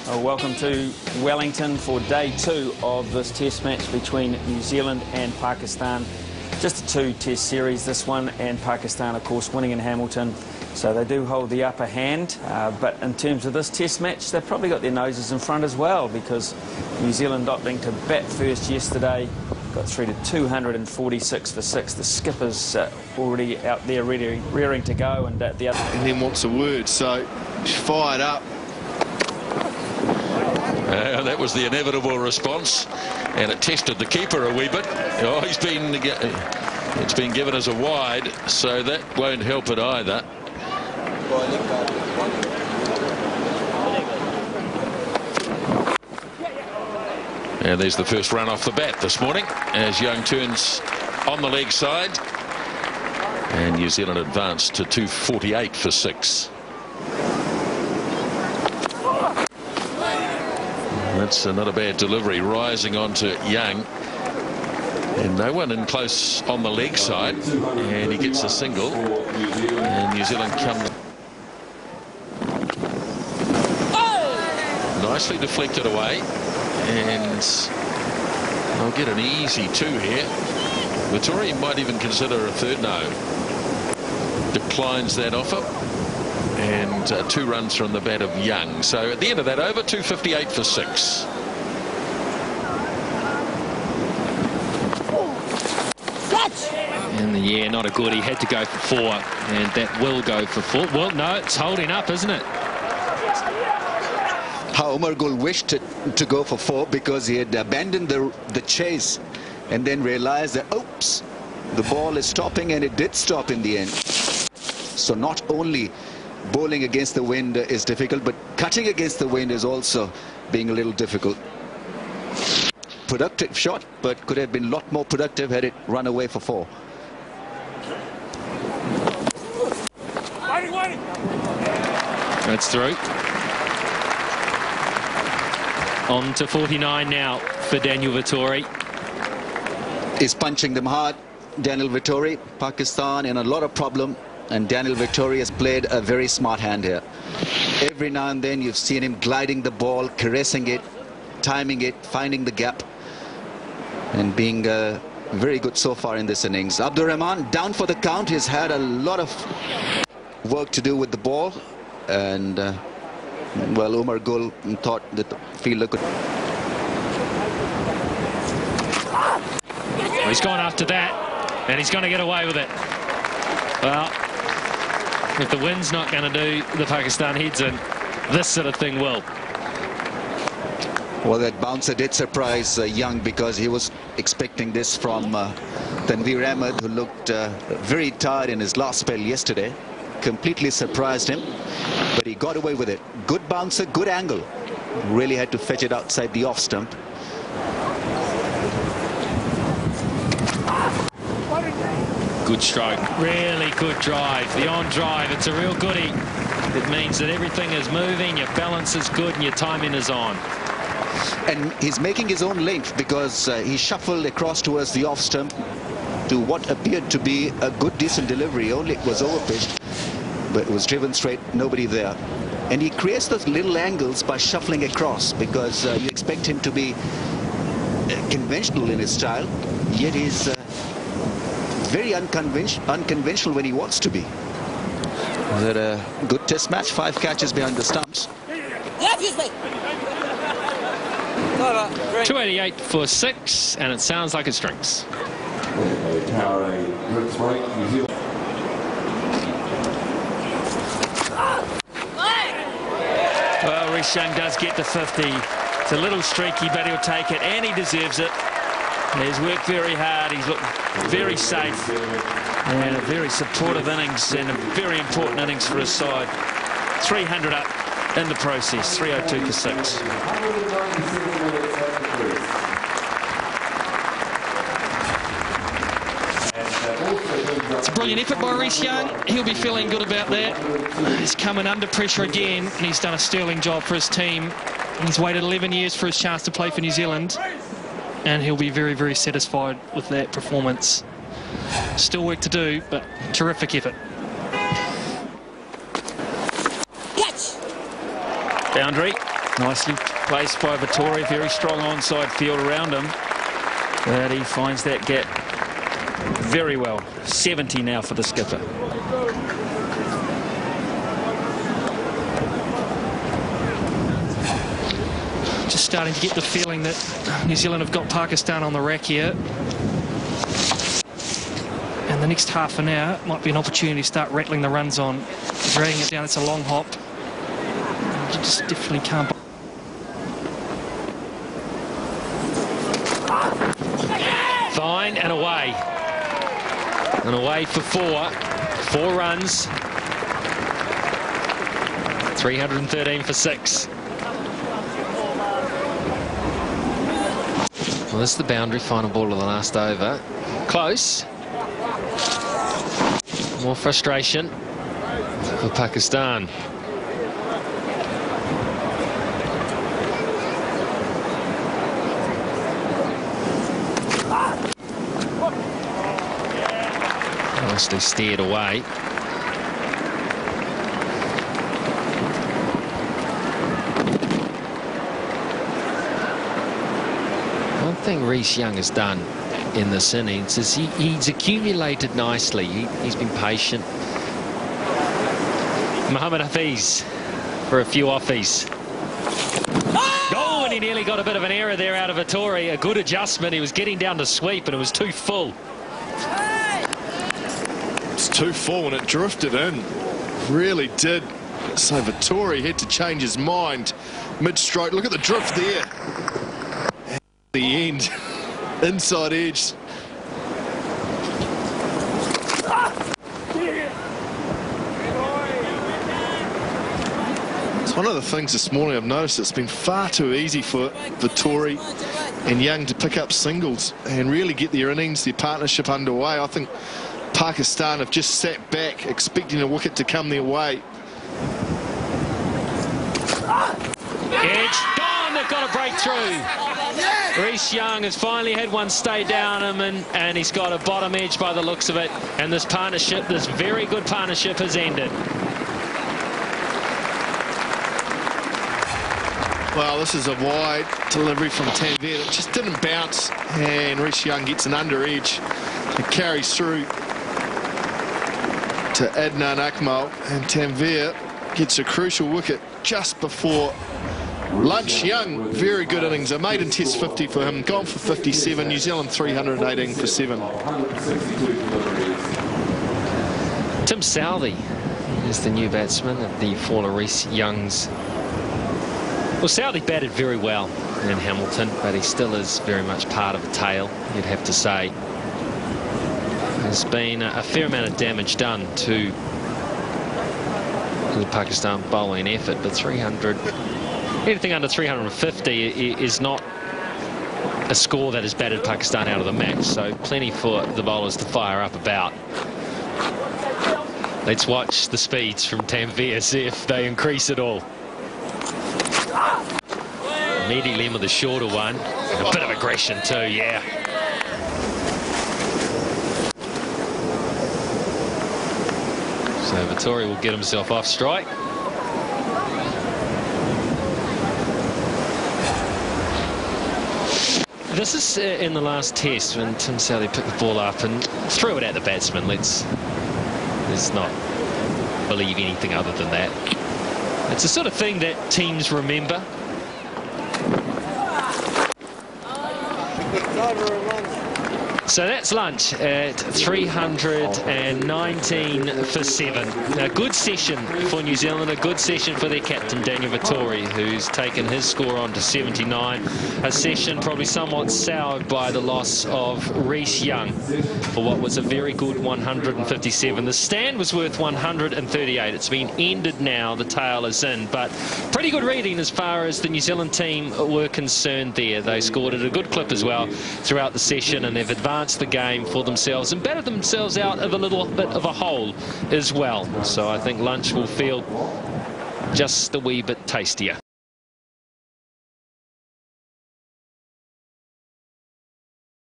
Welcome to Wellington for day 2 of this test match between New Zealand and Pakistan. Just a 2-test series, this one, and Pakistan, of course, winning in Hamilton. So they do hold the upper hand. But in terms of this test match, they've probably got their noses in front as well, because New Zealand opting to bat first yesterday, got through to 246 for 6. The skipper's already out there rearing to go, and the other. And then wants a word, so he's fired up. That was the inevitable response, and it tested the keeper a wee bit. Oh, it's been given as a wide, so that won't help it either. And there's the first run off the bat this morning as Young turns on the leg side, and New Zealand advanced to 248 for 6. That's not a bad delivery, rising onto Young, and no one in close on the leg side, and he gets a single, and New Zealand come nicely deflected away, and they'll get an easy 2 here. Vettori might even consider a third. No, declines that offer. And 2 runs from the bat of Young. So at the end of that over, 258 for 6. In the year, not a good. He had to go for 4, and that will go for 4. Well, no, it's holding up, isn't it? How Umar Gul wished to go for 4 because he had abandoned the chase and then realized that, oops, the ball is stopping, and it did stop in the end. So not only bowling against the wind is difficult, but cutting against the wind is also being a little difficult. Productive shot, but could have been a lot more productive had it run away for 4. That's through. On to 49 now for Daniel Vettori. He's punching them hard, Daniel Vettori. Pakistan in a lot of problem, and Daniel Vettori has played a very smart hand here. Every now and then you've seen him gliding the ball, caressing it, timing it, finding the gap, and being very good so far in this innings. Abdur Rahman down for the count. He's had a lot of work to do with the ball, and well, Umar Gul thought that the fielder could. He's gone after that, and he's going to get away with it. Well, if the wind's not going to do the Pakistan heads in, this sort of thing will. Well, that bouncer did surprise Young, because he was expecting this from Tanveer Ahmed, who looked very tired in his last spell yesterday. Completely surprised him, but he got away with it. Good bouncer, good angle. Really had to fetch it outside the off stump. Good stroke, really good drive. The on drive, it's a real goodie. It means that everything is moving, your balance is good, and your timing is on. And he's making his own length, because he shuffled across towards the off stump to what appeared to be a good, decent delivery. Only it was overpitched, but it was driven straight, nobody there. And he creates those little angles by shuffling across, because you expect him to be conventional in his style, yet he's very unconventional when he wants to be. Was it a good test match? 5 catches behind the stumps. 288 for 6, and it sounds like it strings. Well, Rhys Young does get the 50. It's a little streaky, but he'll take it, and he deserves it. He's worked very hard. He's looked very safe, and a very supportive innings, and a very important innings for his side. 300 up in the process. 302 for 6. It's a brilliant effort by Rhys Young. He'll be feeling good about that. He's coming under pressure again, and he's done a sterling job for his team. He's waited 11 years for his chance to play for New Zealand, and he'll be very, very satisfied with that performance. Still work to do, but terrific effort. Boundary. Nicely placed by Vettori, very strong onside field around him. But he finds that gap very well. 70 now for the skipper. Just starting to get the feeling that New Zealand have got Pakistan on the rack here. And the next half an hour might be an opportunity to start rattling the runs on, dragging it down. It's a long hop. You just definitely can't. Fine and away. And away for 4. 4 runs. 313 for 6. Well, this is the boundary, final ball of the last over. Close. More frustration for Pakistan. Nicely steered away. One thing Rhys Young has done in this innings is he's accumulated nicely. He's been patient. Mohammad Hafiz for a few offies. Oh, and he nearly got a bit of an error there out of Vettori. A good adjustment. He was getting down to sweep and it was too full. It's too full and it drifted in. Really did. So Vettori had to change his mind mid-stroke. Look at the drift there. At the end. Inside edge. It's one of the things this morning I've noticed. It's been far too easy for Vettori and Young to pick up singles and really get their innings, their partnership underway. I think Pakistan have just sat back expecting a wicket to come their way. Edge gone. They've got a breakthrough. Rhys Young has finally had one stay down him, and he's got a bottom edge by the looks of it. And this partnership, this very good partnership, has ended. Well, this is a wide delivery from Tanveer. It just didn't bounce, and Rhys Young gets an under edge. It carries through to Adnan Akmal, and Tanveer gets a crucial wicket just before lunch. Young, very good innings. A maiden test 50 for him, gone for 57. New Zealand 318 for 7. Tim Southee is the new batsman at the fall of Rhys Young's. Well, Southee batted very well in Hamilton, but he still is very much part of the tail, you'd have to say. There's been a fair amount of damage done to the Pakistan bowling effort, but 300, anything under 350 is not a score that has battered Pakistan out of the match, so plenty for the bowlers to fire up about. Let's watch the speeds from Tanveer, see if they increase at all. Immediately in with a shorter one, and a bit of aggression too, yeah. So Vettori will get himself off strike. This is in the last test when Tim Southee picked the ball up and threw it at the batsman. Let's not believe anything other than that. It's the sort of thing that teams remember. So that's lunch at 319 for 7. A good session for New Zealand, a good session for their captain Daniel Vettori, who's taken his score on to 79. A session probably somewhat soured by the loss of Rhys Young for what was a very good 157. The stand was worth 138. It's been ended now, the tail is in, but pretty good reading as far as the New Zealand team were concerned there. They scored at a good clip as well throughout the session, and they've advanced the game for themselves and batted themselves out of a little bit of a hole as well. So I think lunch will feel just a wee bit tastier.